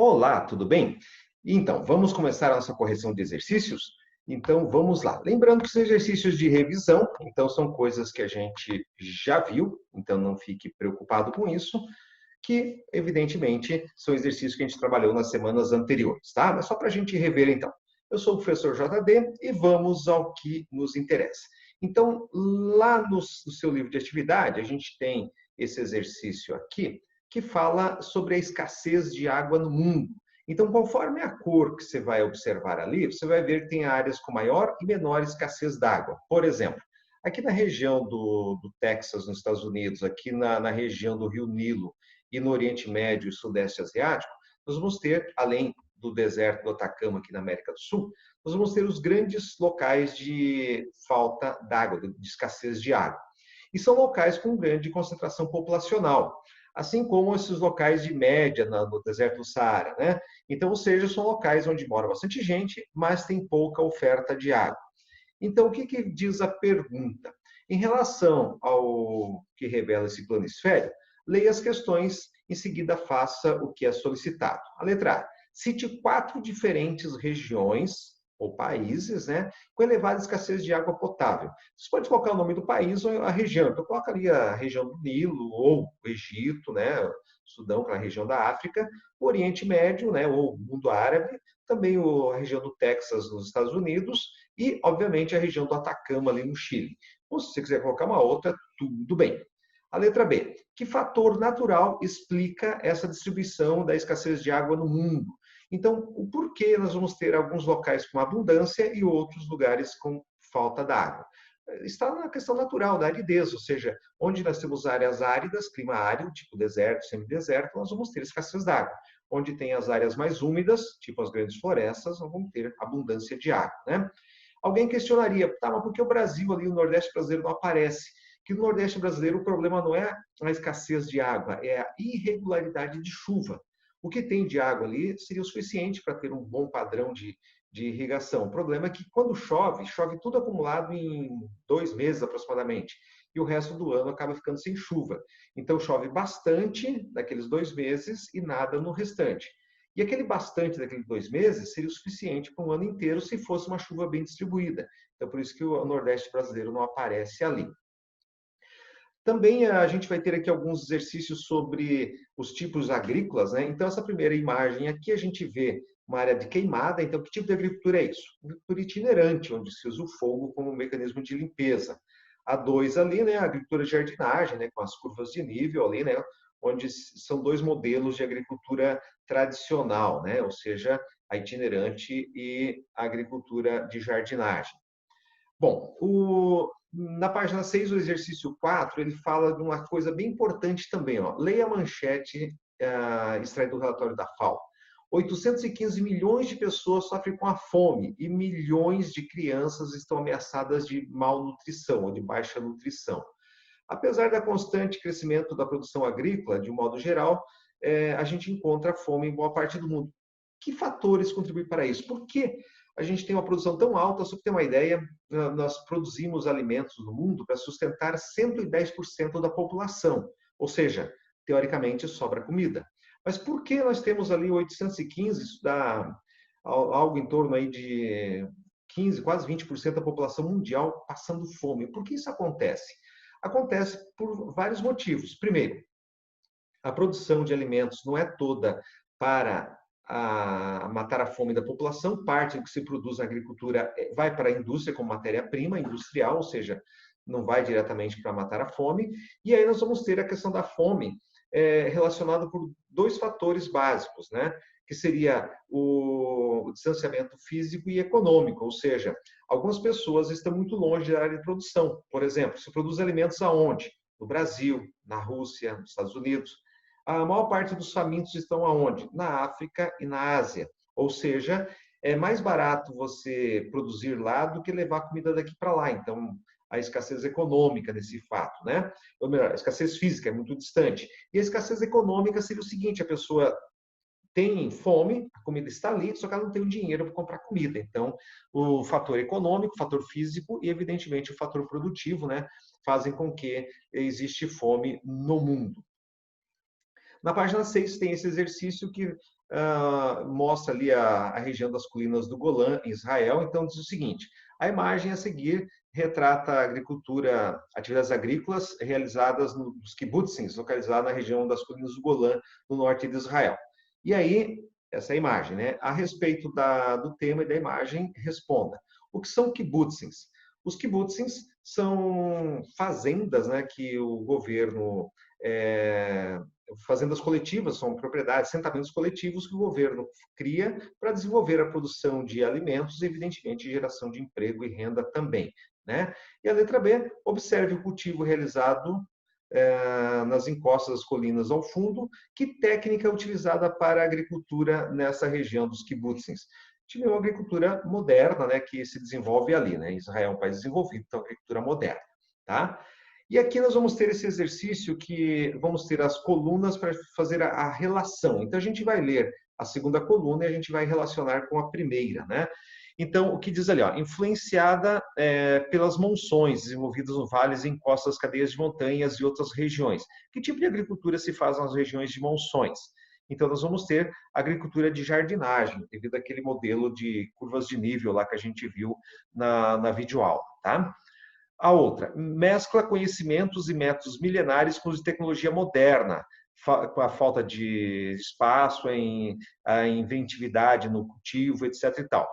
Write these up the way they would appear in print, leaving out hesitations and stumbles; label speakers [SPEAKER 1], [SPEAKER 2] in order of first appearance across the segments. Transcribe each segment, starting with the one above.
[SPEAKER 1] Olá, tudo bem? Então, vamos começar a nossa correção de exercícios? Então, vamos lá. Lembrando que são exercícios de revisão, então são coisas que a gente já viu, então não fique preocupado com isso, que, evidentemente, são exercícios que a gente trabalhou nas semanas anteriores, tá? Mas só para a gente rever, então. Eu sou o professor JD e vamos ao que nos interessa. Então, lá no seu livro de atividade, a gente tem esse exercício aqui, que fala sobre a escassez de água no mundo. Então, conforme a cor que você vai observar ali, você vai ver que tem áreas com maior e menor escassez d'água. Por exemplo, aqui na região do Texas, nos Estados Unidos, aqui na região do Rio Nilo e no Oriente Médio e Sudeste Asiático, nós vamos ter, além do deserto do Atacama aqui na América do Sul, nós vamos ter os grandes locais de falta d'água, de escassez de água. E são locais com grande concentração populacional, assim como esses locais de média no deserto do Saara, né? Então, ou seja, são locais onde mora bastante gente, mas tem pouca oferta de água. Então, o que diz a pergunta? Em relação ao que revela esse planisfério, leia as questões, em seguida faça o que é solicitado. A letra A. Cite 4 diferentes regiões ou países, né, com elevada escassez de água potável. Você pode colocar o nome do país ou a região. Então, coloca ali a região do Nilo, ou o Egito, né, Sudão, que é a região da África, o Oriente Médio, né, ou o mundo árabe, também a região do Texas, nos Estados Unidos, e, obviamente, a região do Atacama, ali no Chile. Ou se você quiser colocar uma outra, tudo bem. A letra B. Que fator natural explica essa distribuição da escassez de água no mundo? Então, o porquê nós vamos ter alguns locais com abundância e outros lugares com falta d'água? Está na questão natural da aridez, ou seja, onde nós temos áreas áridas, clima árido, tipo deserto, semideserto, nós vamos ter escassez d'água. Onde tem as áreas mais úmidas, tipo as grandes florestas, nós vamos ter abundância de água, né? Alguém questionaria, tá, mas por que o Brasil ali, o Nordeste brasileiro não aparece? Que no Nordeste brasileiro o problema não é a escassez de água, é a irregularidade de chuva. O que tem de água ali seria o suficiente para ter um bom padrão de irrigação. O problema é que quando chove, chove tudo acumulado em 2 meses aproximadamente, e o resto do ano acaba ficando sem chuva. Então chove bastante naqueles 2 meses e nada no restante. E aquele bastante daqueles 2 meses seria o suficiente para um ano inteiro se fosse uma chuva bem distribuída. Então, por isso que o Nordeste brasileiro não aparece ali. Também a gente vai ter aqui alguns exercícios sobre os tipos agrícolas, né? Então, essa primeira imagem aqui a gente vê uma área de queimada. Então, que tipo de agricultura é isso? Agricultura itinerante, onde se usa o fogo como mecanismo de limpeza. A 2 ali, né? A agricultura de jardinagem, né? Com as curvas de nível ali, né? Onde são 2 modelos de agricultura tradicional, né? Ou seja, a itinerante e a agricultura de jardinagem. Bom, na página 6, o exercício 4, ele fala de uma coisa bem importante também. Ó. Leia a manchete extraída do relatório da FAO. 815 milhões de pessoas sofrem com a fome e milhões de crianças estão ameaçadas de malnutrição ou de baixa nutrição. Apesar da constante crescimento da produção agrícola, de um modo geral, a gente encontra fome em boa parte do mundo. Que fatores contribuem para isso? Por que a gente tem uma produção tão alta? Só para ter uma ideia, nós produzimos alimentos no mundo para sustentar 110% da população, ou seja, teoricamente sobra comida. Mas por que nós temos ali 815, isso dá algo em torno aí de 15, quase 20% da população mundial passando fome? Por que isso acontece? Acontece por vários motivos. Primeiro, a produção de alimentos não é toda para matar a fome da população, parte do que se produz na agricultura vai para a indústria como matéria-prima industrial, ou seja, não vai diretamente para matar a fome. E aí nós vamos ter a questão da fome relacionada por 2 fatores básicos, né? Que seria o distanciamento físico e econômico, ou seja, algumas pessoas estão muito longe da área de produção. Por exemplo, se produz alimentos aonde? No Brasil, na Rússia, nos Estados Unidos. A maior parte dos famintos estão aonde? Na África e na Ásia. Ou seja, é mais barato você produzir lá do que levar comida daqui para lá. Então, a escassez econômica nesse fato, né? Ou melhor, a escassez física é muito distante. E a escassez econômica seria o seguinte: a pessoa tem fome, a comida está ali, só que ela não tem o dinheiro para comprar comida. Então, o fator econômico, o fator físico e, evidentemente, o fator produtivo, né, fazem com que existe fome no mundo. Na página 6 tem esse exercício que mostra ali a região das colinas do Golã, em Israel. Então, diz o seguinte: a imagem a seguir retrata a agricultura, atividades agrícolas realizadas nos kibbutzim, localizados na região das colinas do Golã, no norte de Israel. E aí, essa é a imagem, né? A respeito do tema e da imagem, responda. O que são kibbutzim? Os kibbutzim são fazendas, né, que o governo fazendas coletivas, são propriedades, assentamentos coletivos que o governo cria para desenvolver a produção de alimentos e, evidentemente, geração de emprego e renda também, né? E a letra B, observe o cultivo realizado nas encostas das colinas ao fundo. Que técnica é utilizada para a agricultura nessa região dos kibbutzim? Tive uma agricultura moderna, né, que se desenvolve ali, né? Israel é um país desenvolvido, então agricultura moderna, tá? E aqui nós vamos ter esse exercício que vamos ter as colunas para fazer a relação. Então a gente vai ler a segunda coluna e a gente vai relacionar com a primeira, né? Então, o que diz ali, ó, influenciada pelas monções desenvolvidas no vales, encostas, cadeias de montanhas e outras regiões. Que tipo de agricultura se faz nas regiões de monções? Então, nós vamos ter agricultura de jardinagem, devido àquele modelo de curvas de nível lá que a gente viu na videoaula, tá? A outra, mescla conhecimentos e métodos milenares com os de tecnologia moderna, com a falta de espaço, a inventividade no cultivo, etc. e tal.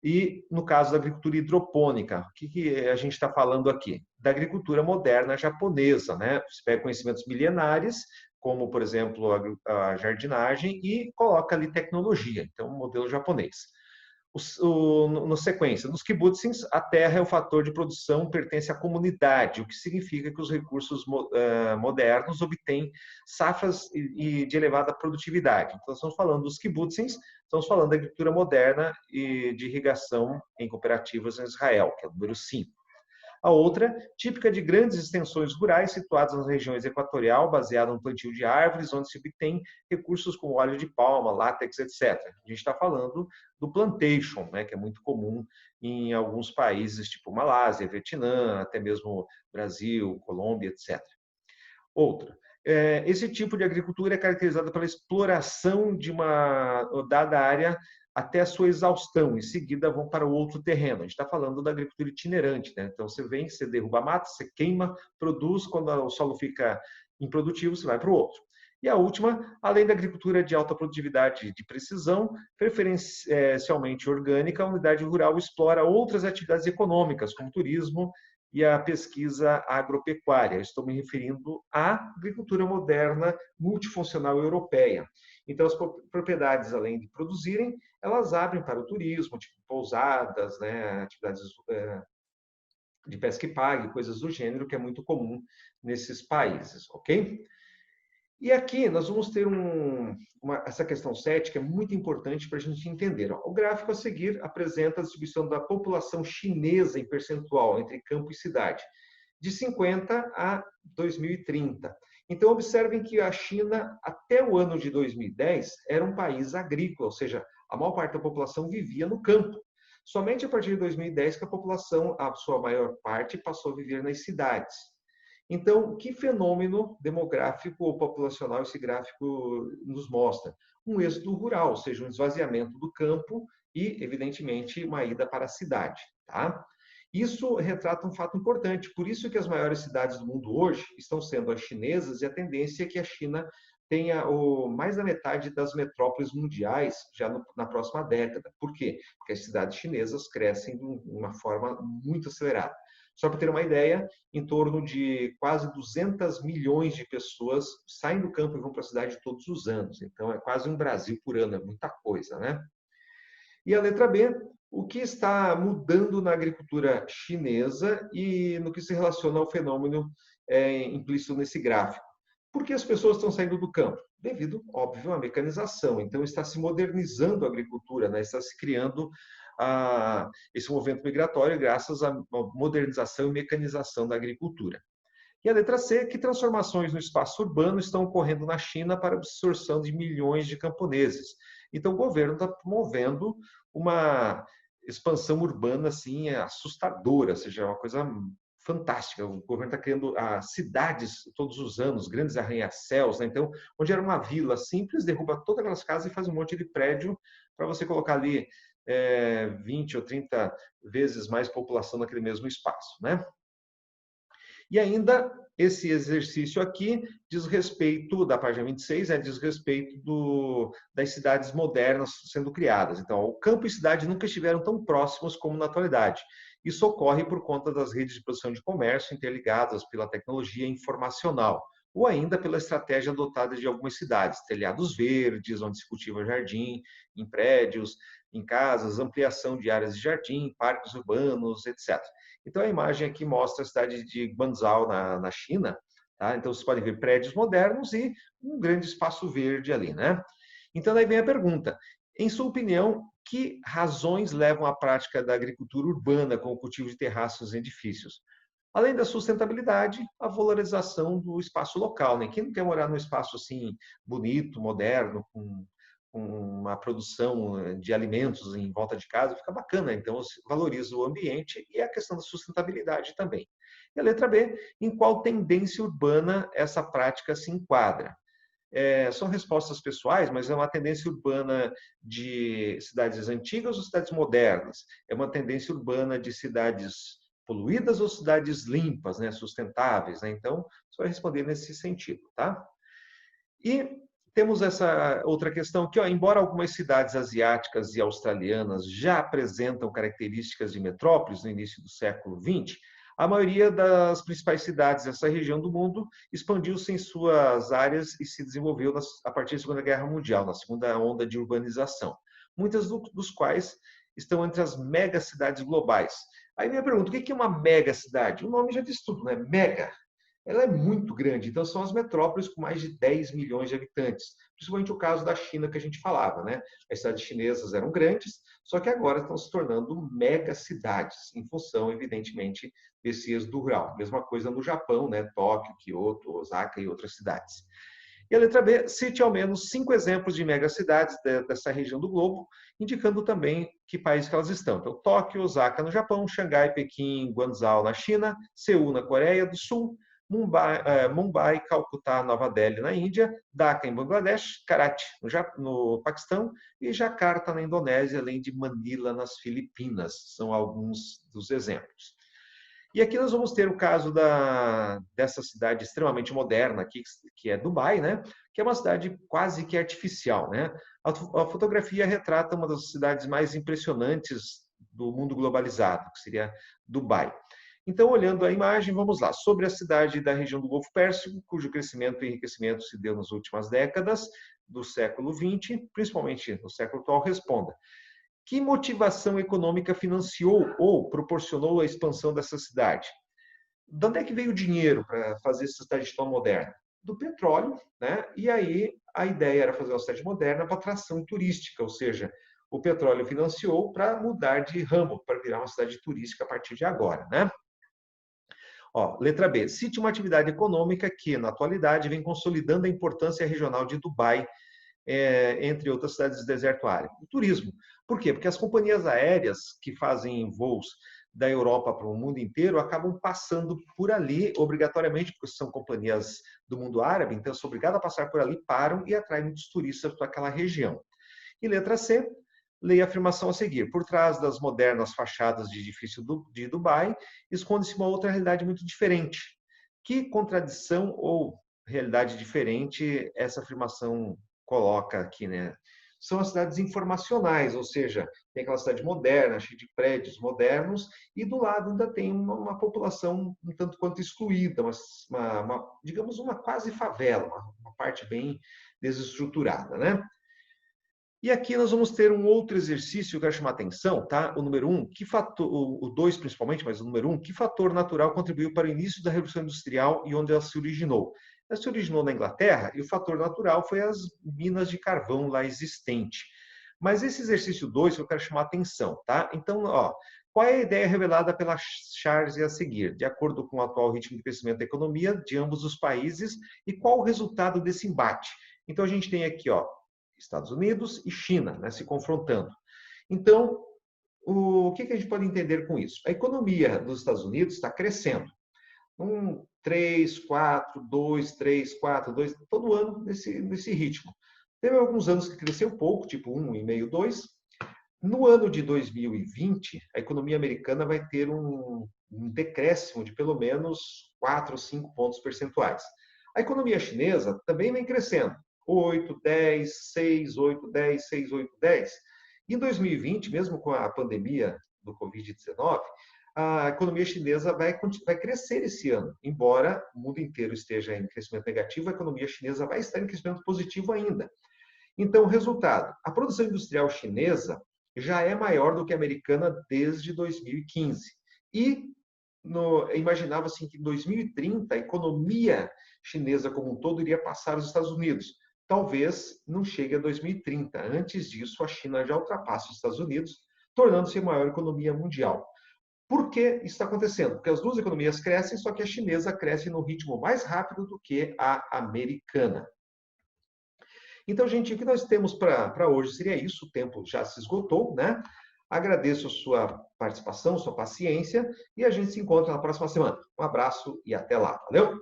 [SPEAKER 1] E, no caso da agricultura hidropônica, o que a gente está falando aqui? Da agricultura moderna japonesa, né? Você pega conhecimentos milenares, como, por exemplo, a jardinagem, e coloca ali tecnologia, então, um modelo japonês. Na sequência, nos kibbutzim, a terra é o fator de produção, pertence à comunidade, o que significa que os recursos modernos obtêm safras de elevada produtividade. Então, estamos falando dos kibbutzim, estamos falando da agricultura moderna e de irrigação em cooperativas em Israel, que é o número 5. A outra, típica de grandes extensões rurais situadas nas regiões equatorial, baseada no plantio de árvores, onde se obtém recursos como óleo de palma, látex, etc. A gente está falando do plantation, né, que é muito comum em alguns países, tipo Malásia, Vietnã, até mesmo Brasil, Colômbia, etc. Outra, esse tipo de agricultura é caracterizada pela exploração de uma dada área até a sua exaustão, em seguida vão para outro terreno. A gente está falando da agricultura itinerante, né? Então você vem, você derruba a mata, você queima, produz, quando o solo fica improdutivo, você vai para o outro. E a última, além da agricultura de alta produtividade de precisão, preferencialmente orgânica, a unidade rural explora outras atividades econômicas, como turismo e a pesquisa agropecuária. Estou me referindo à agricultura moderna multifuncional europeia. Então, as propriedades, além de produzirem, elas abrem para o turismo, tipo pousadas, né, atividades de pesca e pague, coisas do gênero, que é muito comum nesses países, ok? E aqui nós vamos ter essa questão 7, que é muito importante para a gente entender. Ó. O gráfico a seguir apresenta a distribuição da população chinesa em percentual entre campo e cidade, de 50 a 2030. Então, observem que a China, até o ano de 2010, era um país agrícola, ou seja, a maior parte da população vivia no campo. Somente a partir de 2010 que a população, a sua maior parte, passou a viver nas cidades. Então, que fenômeno demográfico ou populacional esse gráfico nos mostra? Um êxodo rural, ou seja, um esvaziamento do campo e, evidentemente, uma ida para a cidade. Tá? Isso retrata um fato importante, por isso que as maiores cidades do mundo hoje estão sendo as chinesas e a tendência é que a China tenha mais da metade das metrópoles mundiais já na próxima década. Por quê? Porque as cidades chinesas crescem de uma forma muito acelerada. Só para ter uma ideia, em torno de quase 200 milhões de pessoas saem do campo e vão para a cidade todos os anos. Então, é quase um Brasil por ano, é muita coisa, né? E a letra B, o que está mudando na agricultura chinesa e no que se relaciona ao fenômeno implícito nesse gráfico. Por que as pessoas estão saindo do campo? Devido, óbvio, à mecanização. Então, está se modernizando a agricultura, né? Está se criando esse movimento migratório graças à modernização e mecanização da agricultura. E a letra C, que transformações no espaço urbano estão ocorrendo na China para a absorção de milhões de camponeses. Então, o governo está promovendo uma expansão urbana assim assustadora, ou seja, uma coisa fantástica. O governo está criando cidades todos os anos, grandes arranha-céus, né? Então, onde era uma vila simples, derruba todas aquelas casas e faz um monte de prédio para você colocar ali 20 ou 30 vezes mais população naquele mesmo espaço, né? E ainda, esse exercício aqui diz respeito, da página 26, diz respeito das cidades modernas sendo criadas. Então, o campo e cidade nunca estiveram tão próximos como na atualidade. Isso ocorre por conta das redes de produção de comércio interligadas pela tecnologia informacional, ou ainda pela estratégia adotada de algumas cidades, telhados verdes, onde se cultiva jardim, em prédios, em casas, ampliação de áreas de jardim, parques urbanos, etc. Então, a imagem aqui mostra a cidade de Guangzhou, na China. Tá? Então, vocês podem ver prédios modernos e um grande espaço verde ali, né? Então, daí vem a pergunta. Em sua opinião, que razões levam à prática da agricultura urbana com o cultivo de terraços em edifícios? Além da sustentabilidade, a valorização do espaço local, né? Quem não quer morar num espaço assim bonito, moderno, com uma produção de alimentos em volta de casa, fica bacana. Então, valoriza o ambiente e a questão da sustentabilidade também. E a letra B, em qual tendência urbana essa prática se enquadra? São respostas pessoais, mas é uma tendência urbana de cidades antigas ou cidades modernas? É uma tendência urbana de cidades poluídas ou cidades limpas, né, sustentáveis? Né? Então, você vai responder nesse sentido, tá? E temos essa outra questão aqui, embora algumas cidades asiáticas e australianas já apresentam características de metrópoles no início do século XX, a maioria das principais cidades dessa região do mundo expandiu-se em suas áreas e se desenvolveu a partir da Segunda Guerra Mundial, na segunda onda de urbanização, muitas dos quais estão entre as megacidades globais. Aí minha pergunta, o que é uma megacidade? O nome já diz tudo, né? Mega. Ela é muito grande, então são as metrópoles com mais de 10 milhões de habitantes, principalmente o caso da China que a gente falava, né? As cidades chinesas eram grandes, só que agora estão se tornando megacidades, em função, evidentemente, desse êxodo rural. Mesma coisa no Japão, né? Tóquio, Kyoto, Osaka e outras cidades. E a letra B, cite ao menos 5 exemplos de megacidades dessa região do globo, indicando também que país que elas estão. Então, Tóquio, Osaka no Japão, Xangai, Pequim, Guangzhou na China, Seul na Coreia do Sul, Mumbai, Calcutá, Nova Delhi na Índia, Dhaka em Bangladesh, Karachi no Paquistão e Jakarta na Indonésia, além de Manila nas Filipinas. São alguns dos exemplos. E aqui nós vamos ter o caso dessa cidade extremamente moderna aqui, que é Dubai, né? Que é uma cidade quase que artificial, né? A fotografia retrata uma das cidades mais impressionantes do mundo globalizado, que seria Dubai. Então, olhando a imagem, vamos lá. Sobre a cidade da região do Golfo Pérsico, cujo crescimento e enriquecimento se deu nas últimas décadas do século XX, principalmente no século atual, responda. Que motivação econômica financiou ou proporcionou a expansão dessa cidade? De onde é que veio o dinheiro para fazer essa cidade tão moderna? Do petróleo, né? E aí a ideia era fazer uma cidade moderna para atração turística, ou seja, o petróleo financiou para mudar de ramo, para virar uma cidade turística a partir de agora, né? Letra B. Cite uma atividade econômica que, na atualidade, vem consolidando a importância regional de Dubai, entre outras cidades do deserto árabe. O turismo. Por quê? Porque as companhias aéreas que fazem voos da Europa para o mundo inteiro acabam passando por ali obrigatoriamente, porque são companhias do mundo árabe, então são obrigadas a passar por ali, param e atraem muitos turistas para aquela região. E letra C, leia a afirmação a seguir. Por trás das modernas fachadas de edifício de Dubai, esconde-se uma outra realidade muito diferente. Que contradição ou realidade diferente essa afirmação coloca aqui, né? São as cidades informacionais, ou seja, tem aquela cidade moderna, cheia de prédios modernos, e do lado ainda tem uma população um tanto quanto excluída, digamos, uma quase favela, uma parte bem desestruturada, né? E aqui nós vamos ter um outro exercício que eu quero chamar a atenção, tá? O número 1, o 2 principalmente, mas o número 1, que fator natural contribuiu para o início da Revolução Industrial e onde ela se originou? Ela se originou na Inglaterra e o fator natural foi as minas de carvão lá existente. Mas esse exercício 2 que eu quero chamar a atenção, tá? Então, qual é a ideia revelada pela Charles a seguir, de acordo com o atual ritmo de crescimento da economia de ambos os países e qual o resultado desse embate? Então, a gente tem aqui, Estados Unidos e China, né, se confrontando. Então, o que a gente pode entender com isso? A economia dos Estados Unidos está crescendo, 3, 4, 2, 3, 4, 2, todo ano nesse ritmo. Teve alguns anos que cresceu pouco, tipo 1,5, 2. No ano de 2020, a economia americana vai ter um decréscimo de pelo menos 4 ou 5 pontos percentuais. A economia chinesa também vem crescendo, 8, 10, 6, 8, 10, 6, 8, 10. Em 2020, mesmo com a pandemia do Covid-19, a economia chinesa vai crescer esse ano. Embora o mundo inteiro esteja em crescimento negativo, a economia chinesa vai estar em crescimento positivo ainda. Então, o resultado: a produção industrial chinesa já é maior do que a americana desde 2015. E imaginava-se que em 2030 a economia chinesa como um todo iria passar os Estados Unidos. Talvez não chegue a 2030. Antes disso, a China já ultrapassa os Estados Unidos, tornando-se a maior economia mundial. Por que isso está acontecendo? Porque as duas economias crescem, só que a chinesa cresce num ritmo mais rápido do que a americana. Então, gente, o que nós temos para hoje seria isso. O tempo já se esgotou, né? Agradeço a sua participação, sua paciência, e a gente se encontra na próxima semana. Um abraço e até lá. Valeu?